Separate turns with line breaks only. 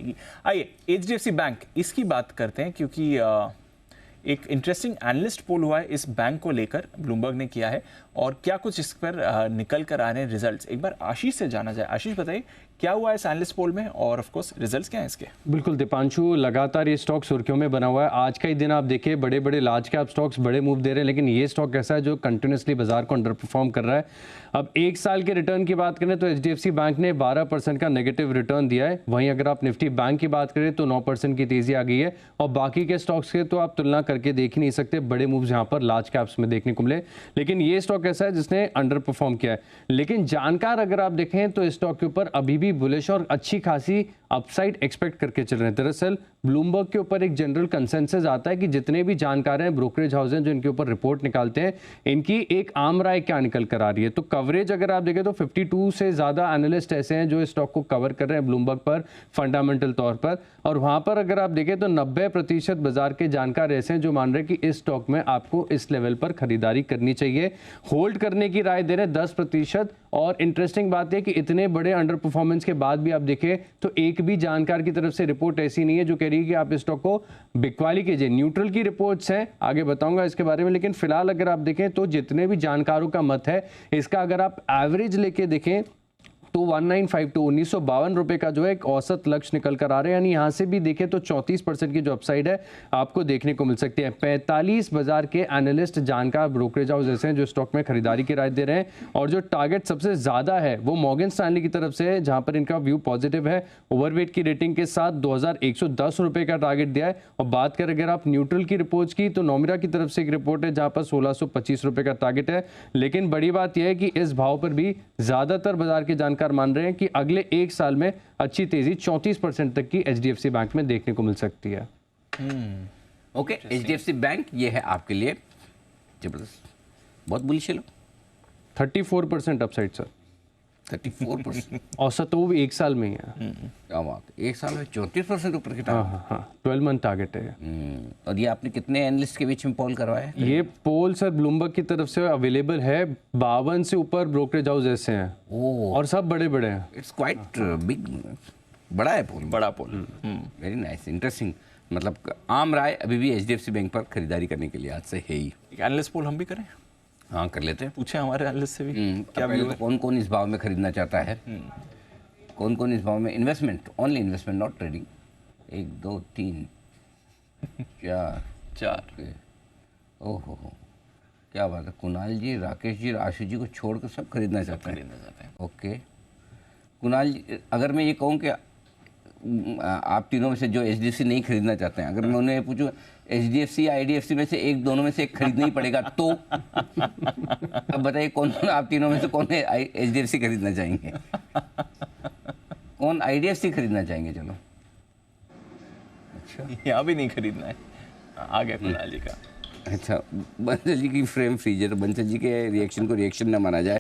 रहेगी। आइए HDFC bank इसकी बात करते हैं, क्योंकि एक इंटरेस्टिंग एनालिस्ट पोल हुआ है इस बैंक को लेकर, ब्लूमबर्ग ने किया है, और क्या कुछ इस पर निकल कर आ रहे हैं रिजल्ट्स, एक बार आशीष से जाना जाए। आशीष बताइए क्या हुआ है इस एनालिस्ट पोल में, और ऑफ कोर्स रिजल्ट्स क्या हैं इसके।
बिल्कुल दीपांशु, लगातार ये स्टॉक सुर्खियों में बना हुआ है। आज का ही दिन आप देखिए, बड़े बड़े लार्ज कैप स्टॉक्स बड़े मूव दे रहे हैं, लेकिन ये स्टॉक ऐसा है जो कंटिन्यूसली बाजार को अंडर परफॉर्म कर रहा है। अब एक साल के रिटर्न की बात करें तो एचडीएफसी बैंक ने 12% का नेगेटिव रिटर्न दिया है। वहीं अगर आप निफ्टी बैंक की बात करें तो 9% की तेजी आ गई है, और बाकी के स्टॉक्स के तो आप तुलना करके देख ही नहीं सकते, बड़े मूव्स यहाँ पर लार्ज कैप्स में देखने को मिले। लेकिन ये स्टॉक ऐसा है जिसने अंडर परफॉर्म किया है। लेकिन जानकार अगर आप देखें तो इस स्टॉक के ऊपर अभी भी बुलिश और अच्छी खासी अपसाइड एक्सपेक्ट करके चल रहे हैं। दरअसल ब्लूमबर्ग के ऊपर एक जनरल कंसेंसस आता है कि जितने भी जानकार हैं, ब्रोकरेज हाउस हैं जो इनके ऊपर रिपोर्ट निकालते हैं, इनकी एक आम राय क्या निकल कर आ रही है। तो कवरेज अगर आप देखें तो 52 से ज़्यादा एनालिस्ट ऐसे हैं जो इस स्टॉक को कवर कर रहे हैं ब्लूमबर्ग पर फंडामेंटल तौर पर, और वहाँ पर अगर आप देखें तो 90% बाजार के जानकार ऐसे हैं जो मान रहे हैं कि इस स्टॉक में आपको इस लेवल पर खरीदारी करनी चाहिए। होल्ड करने की राय दे रहे हैं 10%। और इंटरेस्टिंग बात है कि इतने बड़े अंडर परफॉर्मेंस के बाद भी आप देखें तो एक भी जानकार की तरफ से रिपोर्ट ऐसी नहीं है जो कह रही है कि आप इस स्टॉक को बिकवाली कीजिए। न्यूट्रल की रिपोर्ट्स हैं, आगे बताऊंगा इसके बारे में, लेकिन फिलहाल अगर आप देखें तो जितने भी जानकारों का मत है, इसका अगर आप एवरेज लेके देखें तो 1952 1952 रुपए का जो है एक औसत लक्ष्य निकल कर आ रहे हैं। यानी यहाँ से भी देखें तो 34% की जो अपसाइड है आपको देखने को मिल सकती है। 45 बाजार के एनालिस्ट जानकार ब्रोकरेज हाउस ऐसे हैं जो स्टॉक में खरीदारी की राय दे रहे हैं, और जो टारगेट सबसे ज्यादा है वो मॉर्गन स्टैनली की तरफ से है, जहां पर इनका व्यू पॉजिटिव है। ओवरवेट की रेटिंग के साथ 2110 रुपए का टारगेट दिया है। और बात करें अगर आप न्यूट्रल की रिपोर्ट की तो नोमिरा की तरफ से एक रिपोर्ट है जहां पर 1625 रुपए का टारगेट है। लेकिन बड़ी बात यह है कि इस भाव पर भी ज्यादातर बाजार के जानकार मान रहे हैं कि अगले एक साल में अच्छी तेजी 34% तक की एचडीएफसी बैंक में देखने को मिल सकती है।
ओके, एचडीएफसी बैंक ये है आपके लिए जबरदस्त, बहुत बुलिश है।
34% अपसाइड सर,
34%
औसत तो वो एक साल में ही है।
क्या बात है, एक साल में 34% ऊपर की
हाँ हाँ हाँ, 12 मंथ टारगेट है।
और ये आपने कितने एनालिस्ट के बीच में पोल करवाया है?
ये पोल सर ब्लूमबर्ग की तरफ से अवेलेबल है, 52 से ऊपर ब्रोकरेज हाउस ऐसे हैं, और सब बड़े बड़े हैं।
इट्स क्वाइट बिग, बड़ा है पोल,
बड़ा पोल।
Very nice, interesting. मतलब आम राय अभी भी एचडीएफसी बैंक पर खरीदारी करने के लिए आज से है ही।
एक एनालिस्ट पोल हम भी करें?
हाँ, कर लेते हैं,
पूछे हमारे एनालिस्ट से भी क्या
पहले तो कौन कौन इस भाव में खरीदना चाहता है, कौन कौन इस भाव में investment, only investment not trading. 1 2 3 4 ओहो हो, क्या बात है। कुणाल जी, राकेश जी, आशीष जी को छोड़कर सब खरीदना चाहते हैं। ओके कुणाल जी, अगर मैं ये कहूँ कि आप तीनों में से जो एचडीएफसी नहीं खरीदना चाहते हैं, अगर मैं उन्हें पूछूं एचडीएफसी या आईडीएफसी में से एक, दोनों में से एक खरीदना ही पड़ेगा, तो अब बताइए कौन आप तीनों में से कौन एचडीएफसी खरीदना चाहेंगे, कौन आईडीएफसी खरीदना चाहेंगे? चलो,
अच्छा, यहाँ भी नहीं खरीदना है, आ गया कुणाल जी का।
अच्छा, बंसल जी की फ्रेम फ्रीजर, बंसल जी के रिएक्शन को रिएक्शन न माना जाए।